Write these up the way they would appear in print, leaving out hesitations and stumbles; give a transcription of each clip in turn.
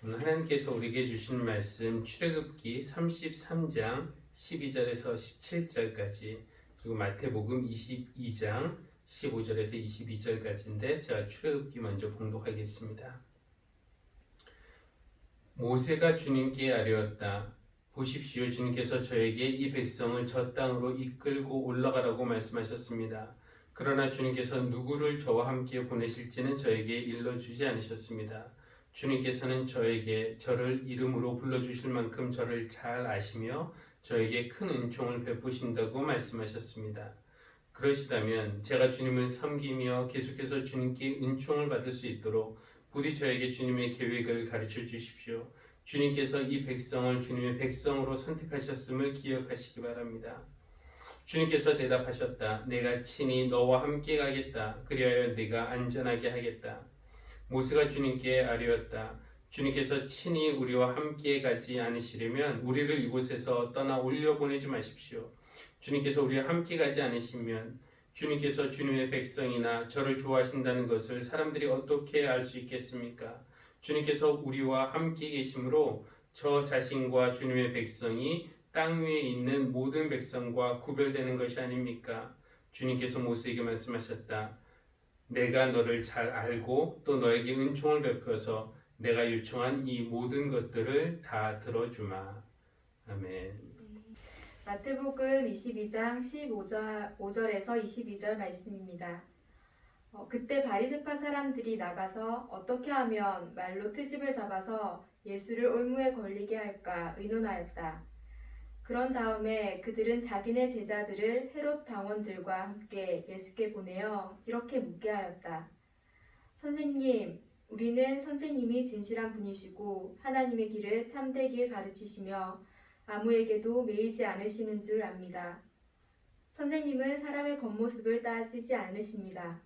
오늘 하나님께서 우리에게 주신 말씀 출애굽기 33장 12절에서 17절까지 그리고 마태복음 22장 15절에서 22절까지인데 제가 출애굽기 먼저 봉독하겠습니다. 모세가 주님께 아뢰었다. 보십시오, 주님께서 저에게 이 백성을 저 땅으로 이끌고 올라가라고 말씀하셨습니다. 그러나 주님께서 누구를 저와 함께 보내실지는 저에게 일러주지 않으셨습니다. 주님께서는 저를 이름으로 불러주실 만큼 저를 잘 아시며 저에게 큰 은총을 베푸신다고 말씀하셨습니다. 그러시다면 제가 주님을 섬기며 계속해서 주님께 은총을 받을 수 있도록 부디 저에게 주님의 계획을 가르쳐 주십시오. 주님께서 이 백성을 주님의 백성으로 선택하셨음을 기억하시기 바랍니다. 주님께서 대답하셨다. 내가 친히 너와 함께 가겠다. 그리하여 네가 안전하게 하겠다. 모세가 주님께 아뢰었다. 주님께서 친히 우리와 함께 가지 않으시려면 우리를 이곳에서 떠나 올려보내지 마십시오. 주님께서 우리와 함께 가지 않으시면 주님께서 주님의 백성이나 저를 좋아하신다는 것을 사람들이 어떻게 알 수 있겠습니까? 주님께서 우리와 함께 계심으로 저 자신과 주님의 백성이 땅 위에 있는 모든 백성과 구별되는 것이 아닙니까? 주님께서 모세에게 말씀하셨다. 내가 너를 잘 알고 또 너에게 은총을 베풀어서 내가 요청한 이 모든 것들을 다 들어주마. 아멘. 마태복음 22장 15절에서 22절 말씀입니다. 그때 바리새파 사람들이 나가서 어떻게 하면 말로 트집을 잡아서 예수를 올무에 걸리게 할까 의논하였다. 그런 다음에 그들은 자기네 제자들을 헤롯 당원들과 함께 예수께 보내어 이렇게 묻게 하였다. 선생님, 우리는 선생님이 진실한 분이시고 하나님의 길을 참되게 가르치시며 아무에게도 매이지 않으시는 줄 압니다. 선생님은 사람의 겉모습을 따지지 않으십니다.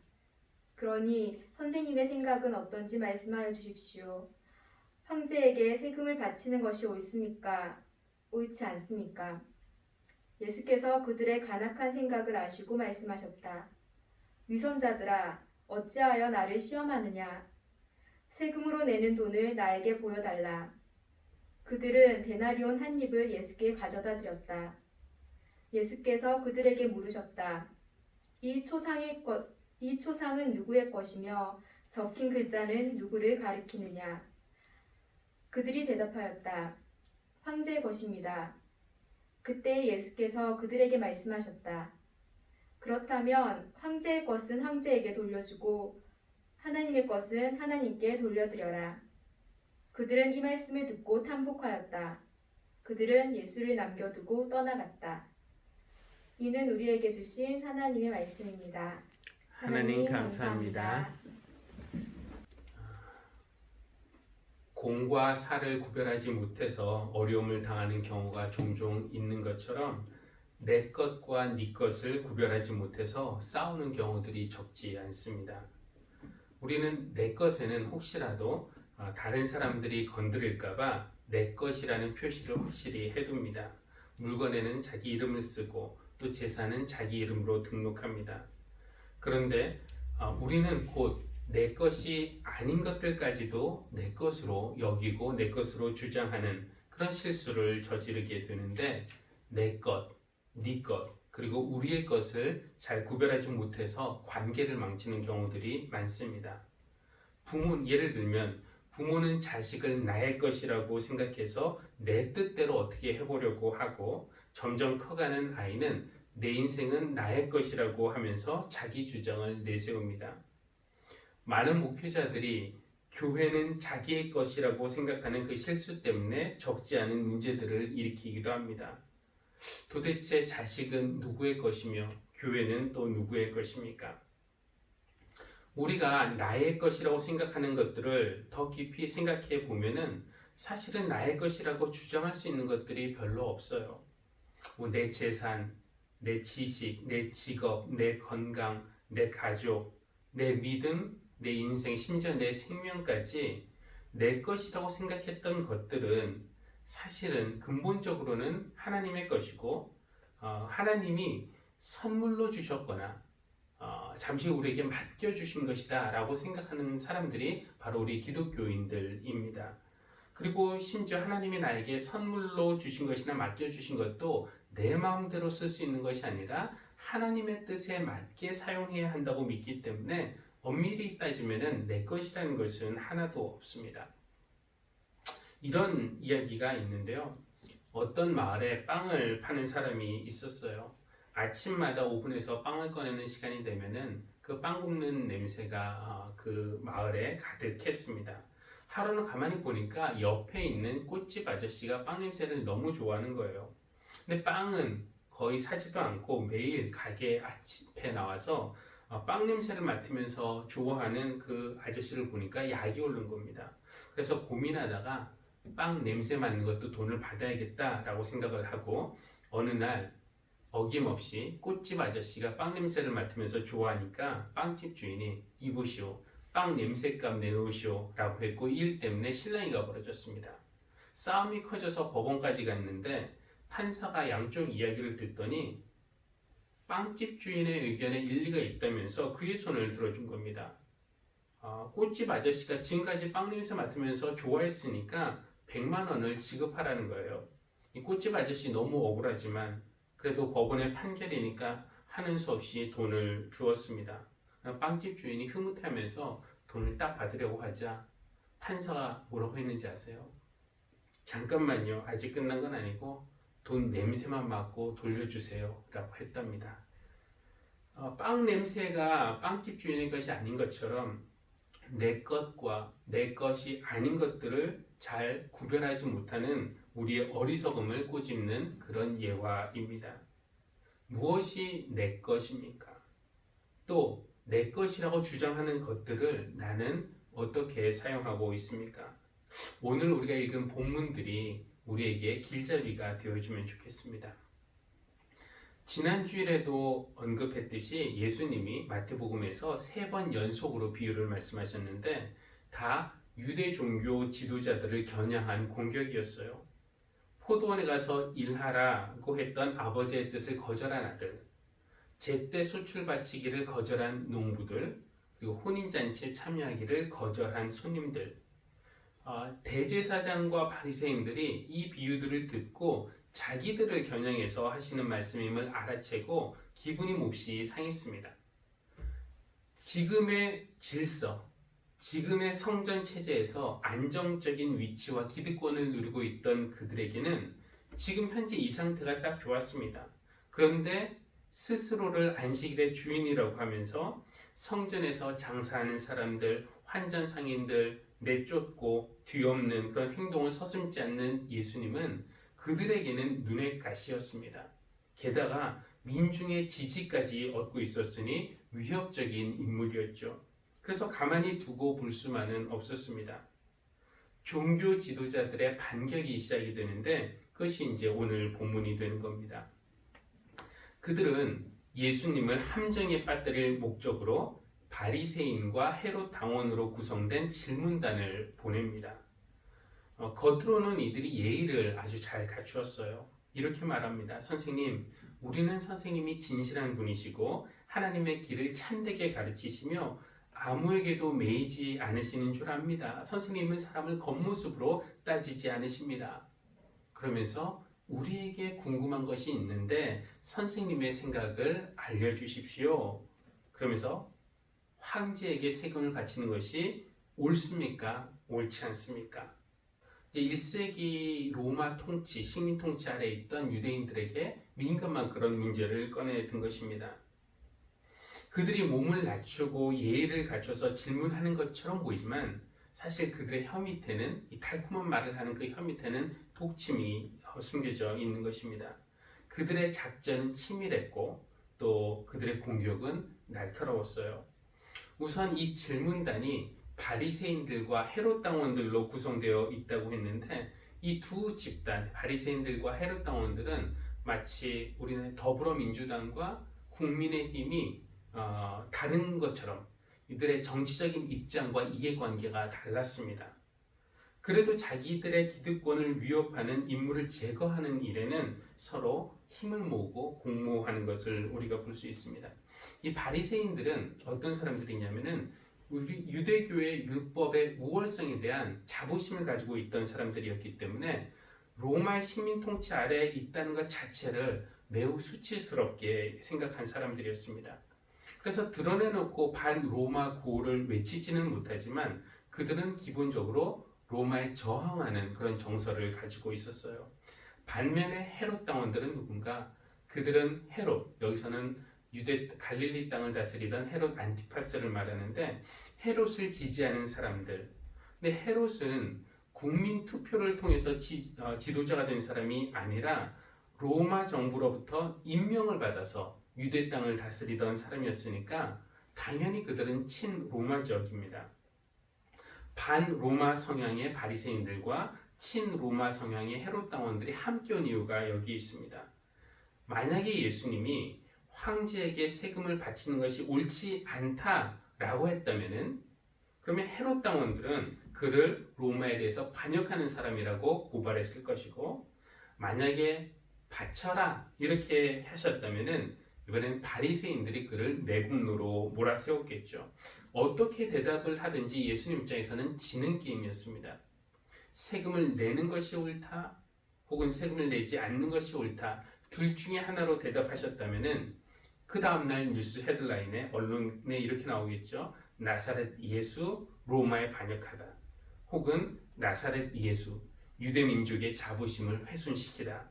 그러니 선생님의 생각은 어떤지 말씀하여 주십시오. 황제에게 세금을 바치는 것이 옳습니까? 옳지 않습니까? 예수께서 그들의 간악한 생각을 아시고 말씀하셨다. 위선자들아, 어찌하여 나를 시험하느냐? 세금으로 내는 돈을 나에게 보여달라. 그들은 데나리온 한 입을 예수께 가져다 드렸다. 예수께서 그들에게 물으셨다. 이 초상은 누구의 것이며 적힌 글자는 누구를 가리키느냐? 그들이 대답하였다. 황제의 것입니다. 그때 예수께서 그들에게 말씀하셨다. 그렇다면 황제의 것은 황제에게 돌려주고 하나님의 것은 하나님께 돌려드려라. 그들은 이 말씀을 듣고 탐복하였다. 그들은 예수를 남겨두고 떠나갔다. 이는 우리에게 주신 하나님의 말씀입니다. 하나님 감사합니다. 공과 사를 구별하지 못해서 어려움을 당하는 경우가 종종 있는 것처럼 내 것과 네 것을 구별하지 못해서 싸우는 경우들이 적지 않습니다. 우리는 내 것에는 혹시라도 다른 사람들이 건드릴까봐 내 것이라는 표시를 확실히 해둡니다. 물건에는 자기 이름을 쓰고 또 재산은 자기 이름으로 등록합니다. 그런데 우리는 곧 내 것이 아닌 것들까지도 내 것으로 여기고 내 것으로 주장하는 그런 실수를 저지르게 되는데 내 것, 네 것, 그리고 우리의 것을 잘 구별하지 못해서 관계를 망치는 경우들이 많습니다. 예를 들면 부모는 자식을 나의 것이라고 생각해서 내 뜻대로 어떻게 해보려고 하고 점점 커가는 아이는 내 인생은 나의 것이라고 하면서 자기 주장을 내세웁니다. 많은 목회자들이 교회는 자기의 것이라고 생각하는 그 실수 때문에 적지 않은 문제들을 일으키기도 합니다. 도대체 자식은 누구의 것이며 교회는 또 누구의 것입니까? 우리가 나의 것이라고 생각하는 것들을 더 깊이 생각해 보면은 사실은 나의 것이라고 주장할 수 있는 것들이 별로 없어요. 내 재산, 내 지식, 내 직업, 내 건강, 내 가족, 내 믿음, 내 인생, 심지어 내 생명까지 내 것이라고 생각했던 것들은 사실은 근본적으로는 하나님의 것이고 하나님이 선물로 주셨거나 잠시 우리에게 맡겨주신 것이다 라고 생각하는 사람들이 바로 우리 기독교인들입니다. 그리고 심지어 하나님이 나에게 선물로 주신 것이나 맡겨주신 것도 내 마음대로 쓸 수 있는 것이 아니라 하나님의 뜻에 맞게 사용해야 한다고 믿기 때문에 엄밀히 따지면 내 것이라는 것은 하나도 없습니다. 이런 이야기가 있는데요. 어떤 마을에 빵을 파는 사람이 있었어요. 아침마다 오븐에서 빵을 꺼내는 시간이 되면은 그 빵 굽는 냄새가 그 마을에 가득했습니다. 하루는 가만히 보니까 옆에 있는 꽃집 아저씨가 빵 냄새를 너무 좋아하는 거예요. 근데 빵은 거의 사지도 않고 매일 가게 앞에 나와서 빵 냄새를 맡으면서 좋아하는 그 아저씨를 보니까 약이 오른 겁니다. 그래서 고민하다가 빵 냄새 맡는 것도 돈을 받아야겠다라고 생각을 하고 어느 날 어김없이 꽃집 아저씨가 빵 냄새를 맡으면서 좋아하니까 빵집 주인이 이보시오, 빵 냄새값 내놓으시오 라고 했고 이 일 때문에 실랑이가 벌어졌습니다. 싸움이 커져서 법원까지 갔는데 판사가 양쪽 이야기를 듣더니 빵집 주인의 의견에 일리가 있다면서 그의 손을 들어준 겁니다. 꽃집 아저씨가 지금까지 빵 냄새 맡으면서 좋아했으니까 100만 원을 지급하라는 거예요. 이 꽃집 아저씨 너무 억울하지만 그래도 법원의 판결이니까 하는 수 없이 돈을 주었습니다. 빵집 주인이 흐뭇하면서 돈을 딱 받으려고 하자 판사가 뭐라고 했는지 아세요? 잠깐만요. 아직 끝난 건 아니고 돈 냄새만 맡고 돌려주세요 라고 했답니다. 빵 냄새가 빵집 주인의 것이 아닌 것처럼 내 것과 내 것이 아닌 것들을 잘 구별하지 못하는 우리의 어리석음을 꼬집는 그런 예화입니다. 무엇이 내 것입니까? 또 내 것이라고 주장하는 것들을 나는 어떻게 사용하고 있습니까? 오늘 우리가 읽은 본문들이 우리에게 길잡이가 되어주면 좋겠습니다. 지난 주일에도 언급했듯이 예수님이 마태복음에서 3번 연속으로 비유를 말씀하셨는데 다 유대 종교 지도자들을 겨냥한 공격이었어요. 포도원에 가서 일하라고 했던 아버지의 뜻을 거절한 아들, 제때 수출 바치기를 거절한 농부들, 그리고 혼인잔치에 참여하기를 거절한 손님들, 대제사장과 바리새인들이 이 비유들을 듣고 자기들을 겨냥해서 하시는 말씀임을 알아채고 기분이 몹시 상했습니다. 지금의 질서, 지금의 성전 체제에서 안정적인 위치와 기득권을 누리고 있던 그들에게는 지금 현재 이 상태가 딱 좋았습니다. 그런데 스스로를 안식일의 주인이라고 하면서 성전에서 장사하는 사람들, 환전상인들 내쫓고 뒤엎는 그런 행동을 서슴지 않는 예수님은 그들에게는 눈의 가시였습니다. 게다가 민중의 지지까지 얻고 있었으니 위협적인 인물이었죠. 그래서 가만히 두고 볼 수만은 없었습니다. 종교 지도자들의 반격이 시작이 되는데 그것이 이제 오늘 본문이 되는 겁니다. 그들은 예수님을 함정에 빠뜨릴 목적으로 바리새인과 헤롯 당원으로 구성된 질문단을 보냅니다. 겉으로는 이들이 예의를 아주 잘 갖추었어요. 이렇게 말합니다. 선생님, 우리는 선생님이 진실한 분이시고 하나님의 길을 참되게 가르치시며 아무에게도 매이지 않으시는 줄 압니다. 선생님은 사람을 겉모습으로 따지지 않으십니다. 그러면서 우리에게 궁금한 것이 있는데 선생님의 생각을 알려주십시오. 그러면서 황제에게 세금을 바치는 것이 옳습니까? 옳지 않습니까? 1세기 로마 통치, 식민 통치 아래 있던 유대인들에게 민감한 그런 문제를 꺼내든 것입니다. 그들이 몸을 낮추고 예의를 갖춰서 질문하는 것처럼 보이지만 사실 그들의 혀 밑에는 이 달콤한 말을 하는 그 혀 밑에는 독침이 숨겨져 있는 것입니다. 그들의 작전은 치밀했고 또 그들의 공격은 날카로웠어요. 우선 이 질문단이 바리새인들과 헤롯 당원들로 구성되어 있다고 했는데 이 두 집단 바리새인들과 헤롯 당원들은 마치 우리는 더불어민주당과 국민의힘이 다른 것처럼 이들의 정치적인 입장과 이해관계가 달랐습니다. 그래도 자기들의 기득권을 위협하는 인물을 제거하는 일에는 서로 힘을 모으고 공모하는 것을 우리가 볼 수 있습니다. 이 바리새인들은 어떤 사람들이냐면은 우리 유대교의 율법의 우월성에 대한 자부심을 가지고 있던 사람들이었기 때문에 로마의 식민 통치 아래에 있다는 것 자체를 매우 수치스럽게 생각한 사람들이었습니다. 그래서 드러내놓고 반로마 구호를 외치지는 못하지만 그들은 기본적으로 로마에 저항하는 그런 정서를 가지고 있었어요. 반면에 헤롯 당원들은 누군가? 그들은 헤롯, 여기서는 유대 갈릴리 땅을 다스리던 헤롯 안티파스를 말하는데 헤롯을 지지하는 사람들. 근데 헤롯은 국민 투표를 통해서 지도자가 된 사람이 아니라 로마 정부로부터 임명을 받아서 유대 땅을 다스리던 사람이었으니까 당연히 그들은 친로마적입니다. 반로마 성향의 바리새인들과 친로마 성향의 헤롯 당원들이 함께 온 이유가 여기에 있습니다. 만약에 예수님이 황제에게 세금을 바치는 것이 옳지 않다라고 했다면은 그러면 헤롯 당원들은 그를 로마에 대해서 반역하는 사람이라고 고발했을 것이고, 만약에 바쳐라 이렇게 하셨다면은 이번엔 바리새인들이 그를 매국노로 몰아세웠겠죠. 어떻게 대답을 하든지 예수님 입장에서는 지는 게임이었습니다. 세금을 내는 것이 옳다 혹은 세금을 내지 않는 것이 옳다, 둘 중에 하나로 대답하셨다면은 그 다음날 뉴스 헤드라인에 언론에 이렇게 나오겠죠. 나사렛 예수 로마에 반역하다, 혹은 나사렛 예수 유대 민족의 자부심을 훼손시키다.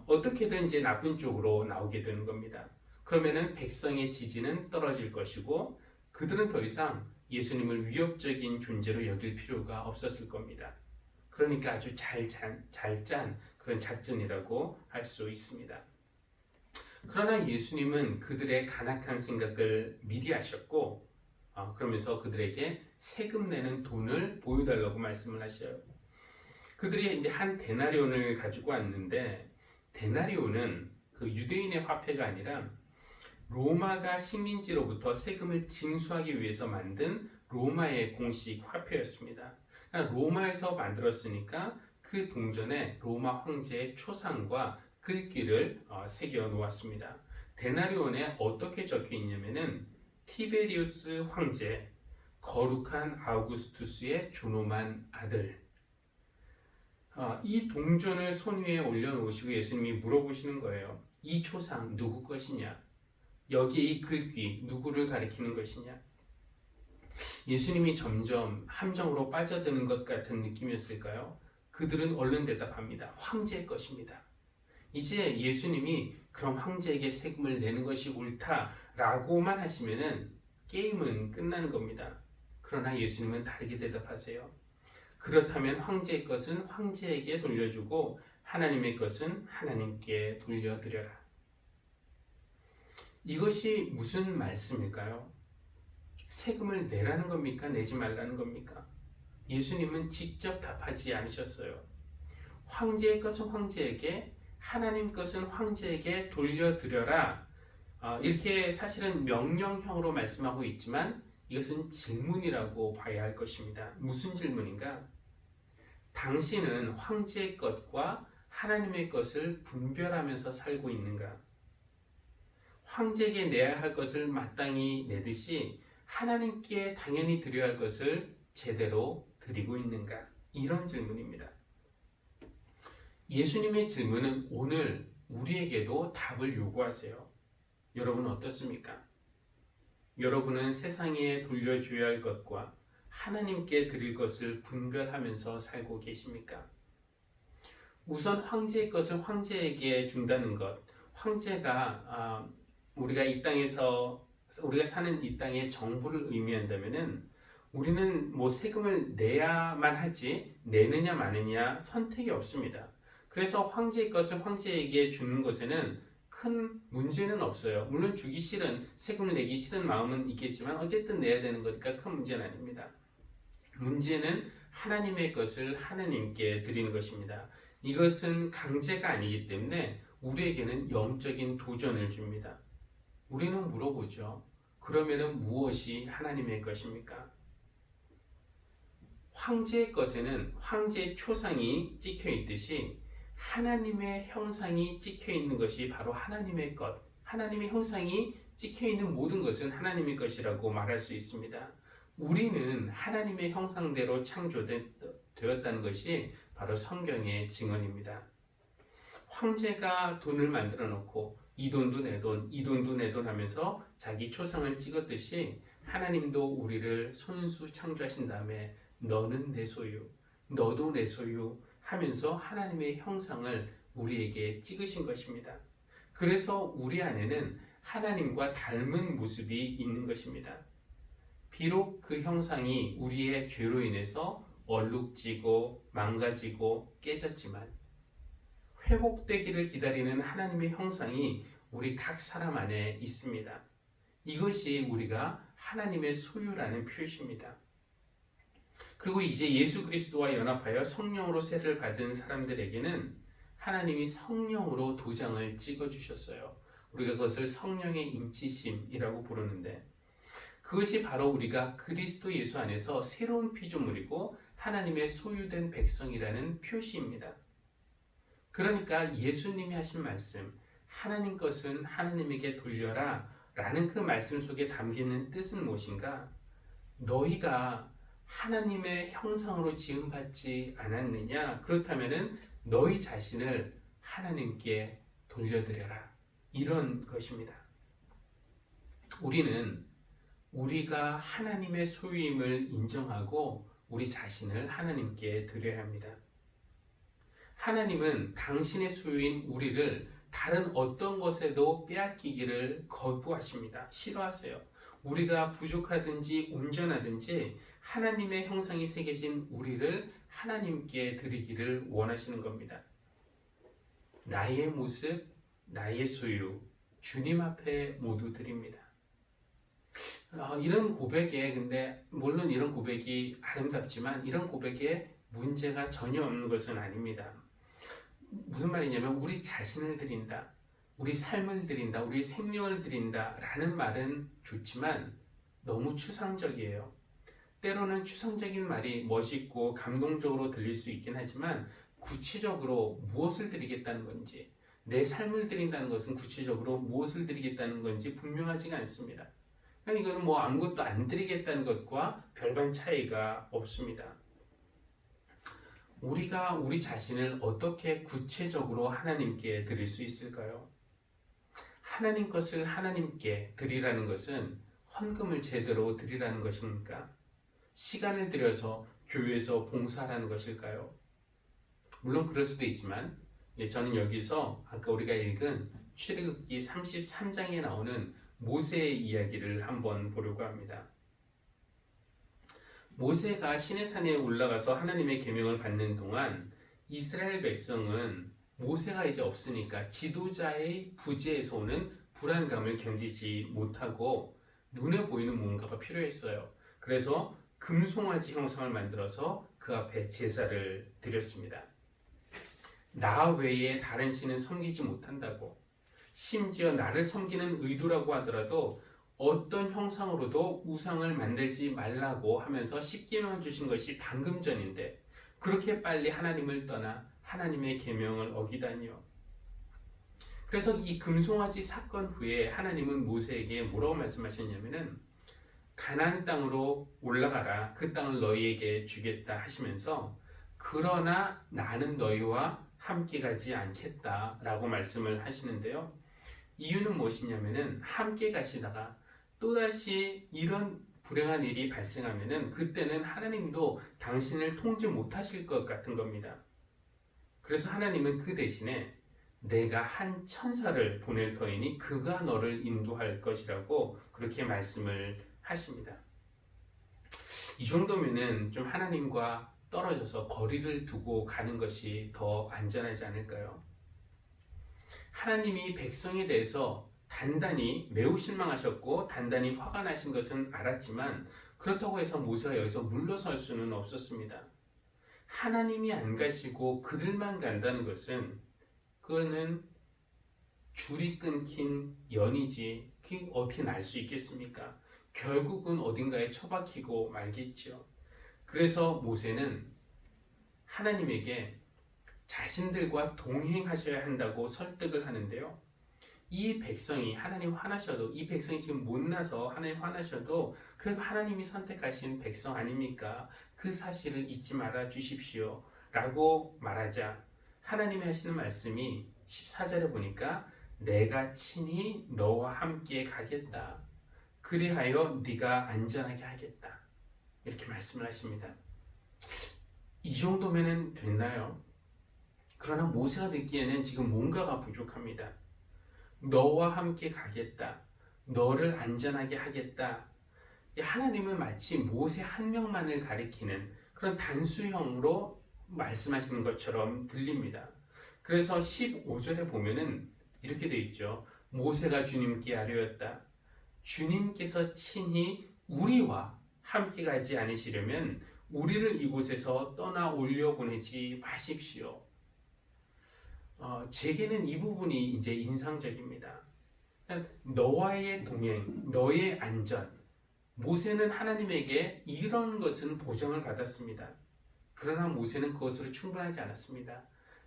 어떻게든 이제 나쁜 쪽으로 나오게 되는 겁니다. 그러면은 백성의 지지는 떨어질 것이고 그들은 더 이상 예수님을 위협적인 존재로 여길 필요가 없었을 겁니다. 그러니까 아주 잘 짠 그런 작전이라고 할 수 있습니다. 그러나 예수님은 그들의 간악한 생각을 미리 아셨고, 그러면서 그들에게 세금 내는 돈을 보여달라고 말씀을 하셔요. 그들이 이제 한 데나리온을 가지고 왔는데, 데나리온은 그 유대인의 화폐가 아니라 로마가 식민지로부터 세금을 징수하기 위해서 만든 로마의 공식 화폐였습니다. 그러니까 로마에서 만들었으니까 그 동전에 로마 황제의 초상과 글귀를 새겨 놓았습니다. 데나리온에 어떻게 적혀 있냐면은 티베리우스 황제, 거룩한 아우구스투스의 존엄한 아들. 이 동전을 손 위에 올려놓으시고 예수님이 물어보시는 거예요. 이 초상 누구 것이냐? 여기에 이 글귀 누구를 가리키는 것이냐? 예수님이 점점 함정으로 빠져드는 것 같은 느낌이었을까요? 그들은 얼른 대답합니다. 황제의 것입니다. 이제 예수님이 그럼 황제에게 세금을 내는 것이 옳다라고만 하시면은 게임은 끝나는 겁니다. 그러나 예수님은 다르게 대답하세요. 그렇다면 황제의 것은 황제에게 돌려주고 하나님의 것은 하나님께 돌려드려라. 이것이 무슨 말씀일까요? 세금을 내라는 겁니까? 내지 말라는 겁니까? 예수님은 직접 답하지 않으셨어요. 황제의 것은 황제에게, 하나님 것은 황제에게 돌려드려라. 이렇게 사실은 명령형으로 말씀하고 있지만 이것은 질문이라고 봐야 할 것입니다. 무슨 질문인가? 당신은 황제의 것과 하나님의 것을 분별하면서 살고 있는가? 황제에게 내야 할 것을 마땅히 내듯이 하나님께 당연히 드려야 할 것을 제대로 드리고 있는가? 이런 질문입니다. 예수님의 질문은 오늘 우리에게도 답을 요구하세요. 여러분은 어떻습니까? 여러분은 세상에 돌려줘야 할 것과 하나님께 드릴 것을 분별하면서 살고 계십니까? 우선 황제의 것을 황제에게 준다는 것, 황제가 우리가 이 땅에서 우리가 사는 이 땅의 정부를 의미한다면은 우리는 뭐 세금을 내야만 하지 내느냐 마느냐 선택이 없습니다. 그래서 황제의 것을 황제에게 주는 것에는 큰 문제는 없어요. 물론 주기 싫은, 세금을 내기 싫은 마음은 있겠지만 어쨌든 내야 되는 거니까 큰 문제는 아닙니다. 문제는 하나님의 것을 하나님께 드리는 것입니다. 이것은 강제가 아니기 때문에 우리에게는 영적인 도전을 줍니다. 우리는 물어보죠. 그러면은 무엇이 하나님의 것입니까? 황제의 것에는 황제의 초상이 찍혀 있듯이 하나님의 형상이 찍혀 있는 것이 바로 하나님의 것, 하나님의 형상이 찍혀 있는 모든 것은 하나님의 것이라고 말할 수 있습니다. 우리는 하나님의 형상대로 창조되었다는 것이 바로 성경의 증언입니다. 황제가 돈을 만들어 놓고 이 돈도 내 돈, 이 돈도 내 돈 하면서 자기 초상을 찍었듯이 하나님도 우리를 손수 창조하신 다음에 너는 내 소유, 너도 내 소유 하면서 하나님의 형상을 우리에게 찍으신 것입니다. 그래서 우리 안에는 하나님과 닮은 모습이 있는 것입니다. 비록 그 형상이 우리의 죄로 인해서 얼룩지고 망가지고 깨졌지만 회복되기를 기다리는 하나님의 형상이 우리 각 사람 안에 있습니다. 이것이 우리가 하나님의 소유라는 표시입니다. 그리고 이제 예수 그리스도와 연합하여 성령으로 세례를 받은 사람들에게는 하나님이 성령으로 도장을 찍어주셨어요. 우리가 그것을 성령의 인치심이라고 부르는데 그것이 바로 우리가 그리스도 예수 안에서 새로운 피조물이고 하나님의 소유된 백성이라는 표시입니다. 그러니까 예수님이 하신 말씀, 하나님 것은 하나님에게 돌려라 라는 그 말씀 속에 담기는 뜻은 무엇인가? 너희가 하나님의 형상으로 지음받지 않았느냐? 그렇다면 너희 자신을 하나님께 돌려드려라. 이런 것입니다. 우리는 우리가 하나님의 소유임을 인정하고 우리 자신을 하나님께 드려야 합니다. 하나님은 당신의 소유인 우리를 다른 어떤 것에도 빼앗기기를 거부하십니다. 싫어하세요. 우리가 부족하든지 온전하든지 하나님의 형상이 새겨진 우리를 하나님께 드리기를 원하시는 겁니다. 나의 모습, 나의 소유, 주님 앞에 모두 드립니다. 이런 고백에 근데 물론 이런 고백이 아름답지만 이런 고백에 문제가 전혀 없는 것은 아닙니다. 무슨 말이냐면 우리 자신을 드린다, 우리 삶을 드린다, 우리 생명을 드린다 라는 말은 좋지만 너무 추상적이에요. 때로는 추상적인 말이 멋있고 감동적으로 들릴 수 있긴 하지만 구체적으로 무엇을 드리겠다는 건지, 내 삶을 드린다는 것은 구체적으로 무엇을 드리겠다는 건지 분명하지가 않습니다. 그러니까 이거는 아무것도 안 드리겠다는 것과 별반 차이가 없습니다. 우리가 우리 자신을 어떻게 구체적으로 하나님께 드릴 수 있을까요? 하나님 것을 하나님께 드리라는 것은 헌금을 제대로 드리라는 것입니까? 시간을 들여서 교회에서 봉사하라는 것일까요? 물론 그럴 수도 있지만 저는 여기서 아까 우리가 읽은 출애굽기 33장에 나오는 모세의 이야기를 한번 보려고 합니다. 모세가 시내산에 올라가서 하나님의 계명을 받는 동안 이스라엘 백성은 모세가 이제 없으니까 지도자의 부재에서 오는 불안감을 견디지 못하고 눈에 보이는 뭔가가 필요했어요. 그래서 금송아지 형상을 만들어서 그 앞에 제사를 드렸습니다. 나 외에 다른 신은 섬기지 못한다고, 심지어 나를 섬기는 의도라고 하더라도 어떤 형상으로도 우상을 만들지 말라고 하면서 십계명을 주신 것이 방금 전인데 그렇게 빨리 하나님을 떠나 하나님의 계명을 어기다니요. 그래서 이 금송아지 사건 후에 하나님은 모세에게 뭐라고 말씀하셨냐면은 가나안 땅으로 올라가라, 그 땅을 너희에게 주겠다 하시면서 그러나 나는 너희와 함께 가지 않겠다라고 말씀을 하시는데요. 이유는 무엇이냐면은 함께 가시다가 또다시 이런 불행한 일이 발생하면은 그때는 하나님도 당신을 통제 못하실 것 같은 겁니다. 그래서 하나님은 그 대신에 내가 한 천사를 보낼 터이니 그가 너를 인도할 것이라고 그렇게 말씀을 하십니다. 이 정도면은 좀 하나님과 떨어져서 거리를 두고 가는 것이 더 안전하지 않을까요? 하나님이 백성에 대해서 단단히 매우 실망하셨고 단단히 화가 나신 것은 알았지만 그렇다고 해서 모세가 여기서 물러설 수는 없었습니다. 하나님이 안 가시고 그들만 간다는 것은 그거는 줄이 끊긴 연이지 그게 어떻게 날 수 있겠습니까? 결국은 어딘가에 처박히고 말겠죠. 그래서 모세는 하나님에게 자신들과 동행하셔야 한다고 설득을 하는데요. 이 백성이 하나님 화나셔도 이 백성이 지금 못나서 하나님 화나셔도 그래도 하나님이 선택하신 백성 아닙니까? 그 사실을 잊지 말아 주십시오 라고 말하자 하나님이 하시는 말씀이 14절에 보니까 내가 친히 너와 함께 가겠다. 그리하여 네가 안전하게 하겠다. 이렇게 말씀을 하십니다. 이 정도면 됐나요? 그러나 모세가 듣기에는 지금 뭔가가 부족합니다. 너와 함께 가겠다. 너를 안전하게 하겠다. 하나님은 마치 모세 한 명만을 가리키는 그런 단수형으로 말씀하시는 것처럼 들립니다. 그래서 15절에 보면은 이렇게 되어 있죠. 모세가 주님께 아뢰었다. 주님께서 친히 우리와 함께 가지 않으시려면 우리를 이곳에서 떠나 올려보내지 마십시오. 제게는 이 부분이 이제 인상적입니다. 너와의 동행, 너의 안전. 모세는 하나님에게 이런 것은 보장을 받았습니다. 그러나 모세는 그것으로 충분하지 않았습니다.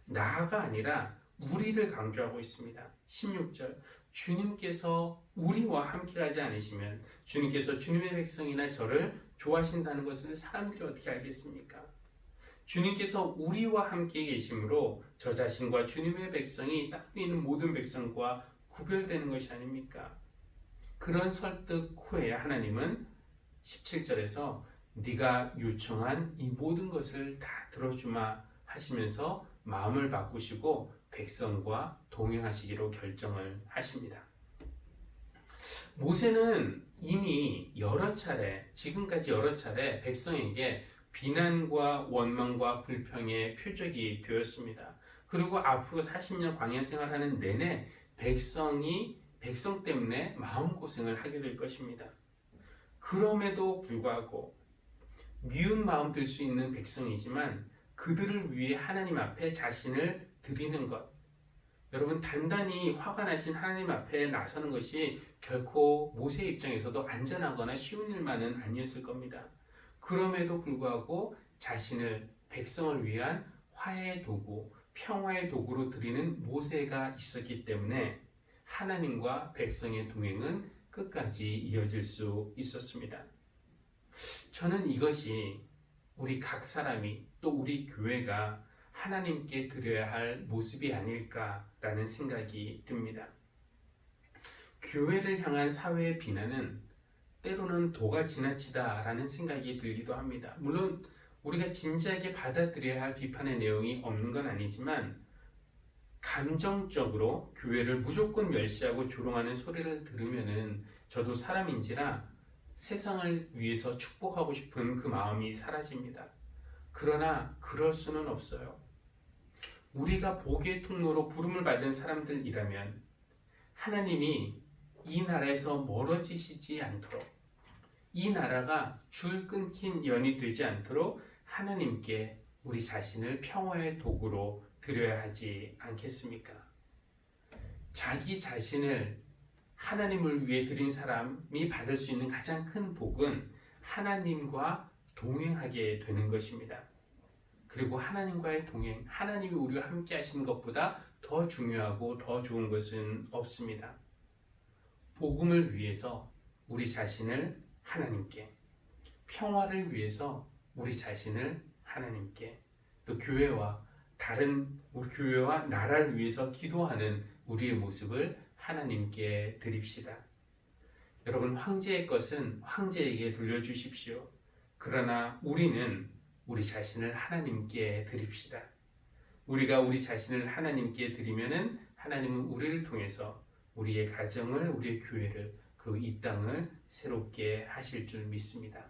나가 아니라 우리를 강조하고 있습니다. 16절 주님께서 우리와 함께 가지 않으시면 주님께서 주님의 백성이나 저를 좋아하신다는 것을 사람들이 어떻게 알겠습니까? 주님께서 우리와 함께 계심으로 저 자신과 주님의 백성이 땅 위에 있는 모든 백성과 구별되는 것이 아닙니까? 그런 설득 후에 하나님은 17절에서 네가 요청한 이 모든 것을 다 들어주마 하시면서 마음을 바꾸시고 백성과 동행하시기로 결정을 하십니다. 모세는 이미 지금까지 여러 차례 백성에게 비난과 원망과 불평의 표적이 되었습니다. 그리고 앞으로 40년 광야 생활하는 내내 백성 때문에 마음고생을 하게 될 것입니다. 그럼에도 불구하고 미운 마음 들 수 있는 백성이지만 그들을 위해 하나님 앞에 자신을 드리는 것. 여러분 단단히 화가 나신 하나님 앞에 나서는 것이 결코 모세 입장에서도 안전하거나 쉬운 일만은 아니었을 겁니다. 그럼에도 불구하고 자신을 백성을 위한 화해의 도구, 평화의 도구로 드리는 모세가 있었기 때문에 하나님과 백성의 동행은 끝까지 이어질 수 있었습니다. 저는 이것이 우리 각 사람이 또 우리 교회가 하나님께 드려야 할 모습이 아닐까라는 생각이 듭니다. 교회를 향한 사회의 비난은 때로는 도가 지나치다라는 생각이 들기도 합니다. 물론 우리가 진지하게 받아들여야 할 비판의 내용이 없는 건 아니지만 감정적으로 교회를 무조건 멸시하고 조롱하는 소리를 들으면은 저도 사람인지라 세상을 위해서 축복하고 싶은 그 마음이 사라집니다. 그러나 그럴 수는 없어요. 우리가 복의 통로로 부름을 받은 사람들이라면 하나님이 이 나라에서 멀어지시지 않도록 이 나라가 줄 끊긴 연이 되지 않도록 하나님께 우리 자신을 평화의 도구로 드려야 하지 않겠습니까? 자기 자신을 하나님을 위해 드린 사람이 받을 수 있는 가장 큰 복은 하나님과 동행하게 되는 것입니다. 그리고 하나님과의 동행, 하나님이 우리와 함께 하시는 것보다 더 중요하고 더 좋은 것은 없습니다. 복음을 위해서 우리 자신을 하나님께, 평화를 위해서 우리 자신을 하나님께, 또 교회와 우리 교회와 나라를 위해서 기도하는 우리의 모습을 하나님께 드립시다. 여러분, 황제의 것은 황제에게 돌려주십시오. 그러나 우리는 우리 자신을 하나님께 드립시다. 우리가 우리 자신을 하나님께 드리면은 하나님은 우리를 통해서 우리의 가정을, 우리의 교회를, 그리고 이 땅을 새롭게 하실 줄 믿습니다.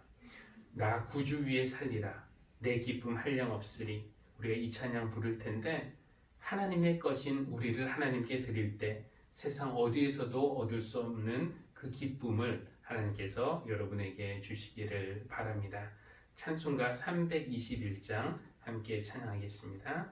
나 구주 위에 살리라. 내 기쁨 한량없으리. 우리가 이 찬양 부를 텐데 하나님의 것인 우리를 하나님께 드릴 때 세상 어디에서도 얻을 수 없는 그 기쁨을 하나님께서 여러분에게 주시기를 바랍니다. 찬송가 321장 함께 찬양하겠습니다.